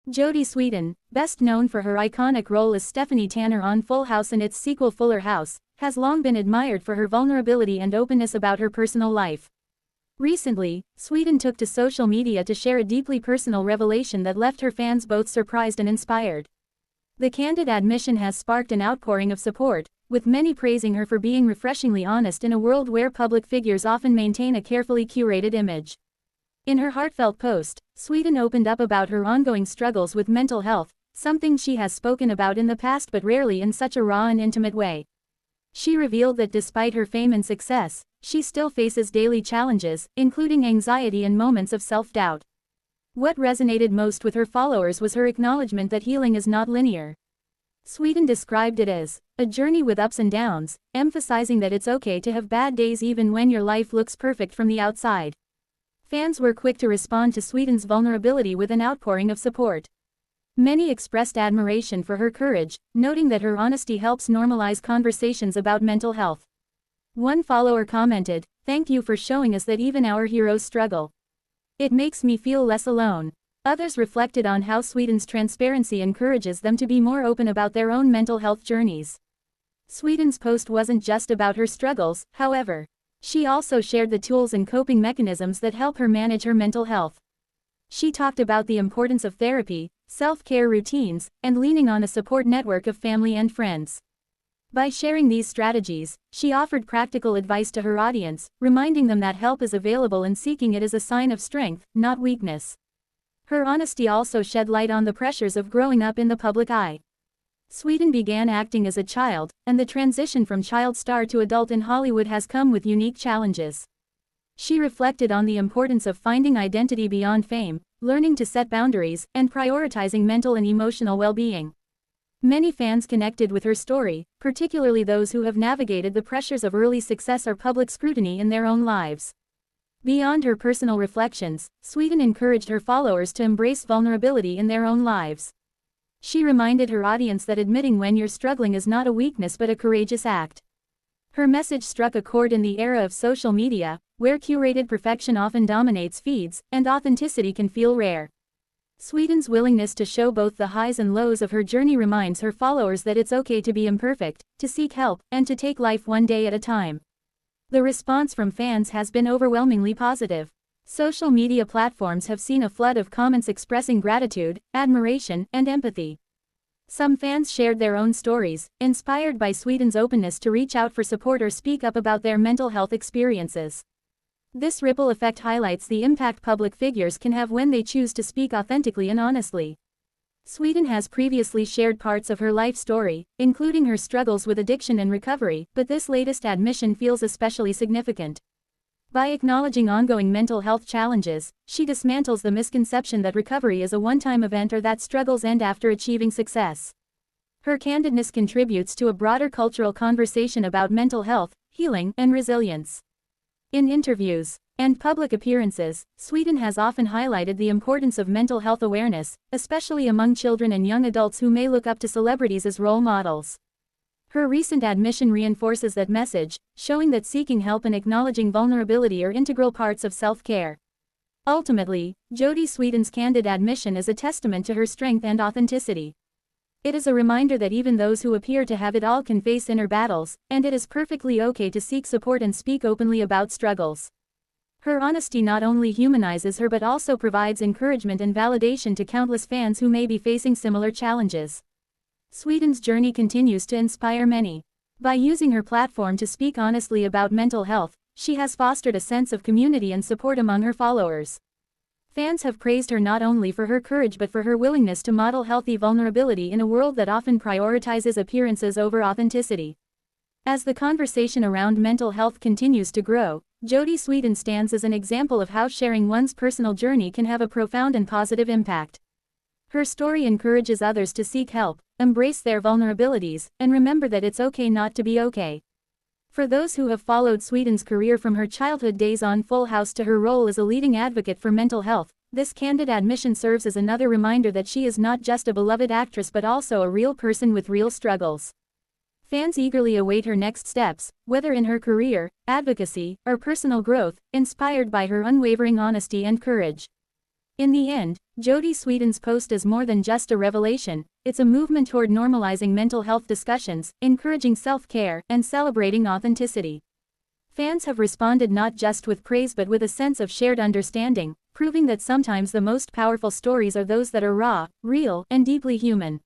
Jodie Sweetin, best known for her iconic role as Stephanie Tanner on Full House and its sequel Fuller House, has long been admired for her vulnerability and openness about her personal life. Recently, Sweetin took to social media to share a deeply personal revelation that left her fans both surprised and inspired. The candid admission has sparked an outpouring of support, with many praising her for being refreshingly honest in a world where public figures often maintain a carefully curated image. In her heartfelt post, Sweetin opened up about her ongoing struggles with mental health, something she has spoken about in the past but rarely in such a raw and intimate way. She revealed that despite her fame and success, she still faces daily challenges, including anxiety and moments of self-doubt. What resonated most with her followers was her acknowledgement that healing is not linear. Sweetin described it as a journey with ups and downs, emphasizing that it's okay to have bad days even when your life looks perfect from the outside. Fans were quick to respond to Sweetin's vulnerability with an outpouring of support. Many expressed admiration for her courage, noting that her honesty helps normalize conversations about mental health. One follower commented, "Thank you for showing us that even our heroes struggle. It makes me feel less alone." Others reflected on how Sweetin's transparency encourages them to be more open about their own mental health journeys. Sweetin's post wasn't just about her struggles, however. She also shared the tools and coping mechanisms that help her manage her mental health. She talked about the importance of therapy, self-care routines, and leaning on a support network of family and friends. By sharing these strategies, she offered practical advice to her audience, reminding them that help is available and seeking it is a sign of strength, not weakness. Her honesty also shed light on the pressures of growing up in the public eye. Sweetin began acting as a child, and the transition from child star to adult in Hollywood has come with unique challenges. She reflected on the importance of finding identity beyond fame, learning to set boundaries, and prioritizing mental and emotional well-being. Many fans connected with her story, particularly those who have navigated the pressures of early success or public scrutiny in their own lives. Beyond her personal reflections, Sweetin encouraged her followers to embrace vulnerability in their own lives. She reminded her audience that admitting when you're struggling is not a weakness but a courageous act. Her message struck a chord in the era of social media, where curated perfection often dominates feeds, and authenticity can feel rare. Sweetin's willingness to show both the highs and lows of her journey reminds her followers that it's okay to be imperfect, to seek help, and to take life one day at a time. The response from fans has been overwhelmingly positive. Social media platforms have seen a flood of comments expressing gratitude, admiration, and empathy. Some fans shared their own stories, inspired by Sweetin's openness to reach out for support or speak up about their mental health experiences. This ripple effect highlights the impact public figures can have when they choose to speak authentically and honestly. Sweetin has previously shared parts of her life story, including her struggles with addiction and recovery, but this latest admission feels especially significant. By acknowledging ongoing mental health challenges, she dismantles the misconception that recovery is a one-time event or that struggles end after achieving success. Her candidness contributes to a broader cultural conversation about mental health, healing, and resilience. In interviews and public appearances, Sweetin has often highlighted the importance of mental health awareness, especially among children and young adults who may look up to celebrities as role models. Her recent admission reinforces that message, showing that seeking help and acknowledging vulnerability are integral parts of self-care. Ultimately, Jodie Sweetin's candid admission is a testament to her strength and authenticity. It is a reminder that even those who appear to have it all can face inner battles, and it is perfectly okay to seek support and speak openly about struggles. Her honesty not only humanizes her but also provides encouragement and validation to countless fans who may be facing similar challenges. Sweetin's journey continues to inspire many. By using her platform to speak honestly about mental health, she has fostered a sense of community and support among her followers. Fans have praised her not only for her courage but for her willingness to model healthy vulnerability in a world that often prioritizes appearances over authenticity. As the conversation around mental health continues to grow, Jodie Sweetin stands as an example of how sharing one's personal journey can have a profound and positive impact. Her story encourages others to seek help, embrace their vulnerabilities, and remember that it's okay not to be okay. For those who have followed Sweetin's career from her childhood days on Full House to her role as a leading advocate for mental health, this candid admission serves as another reminder that she is not just a beloved actress but also a real person with real struggles. Fans eagerly await her next steps, whether in her career, advocacy, or personal growth, inspired by her unwavering honesty and courage. In the end, Jodie Sweetin's post is more than just a revelation, it's a movement toward normalizing mental health discussions, encouraging self-care, and celebrating authenticity. Fans have responded not just with praise but with a sense of shared understanding, proving that sometimes the most powerful stories are those that are raw, real, and deeply human.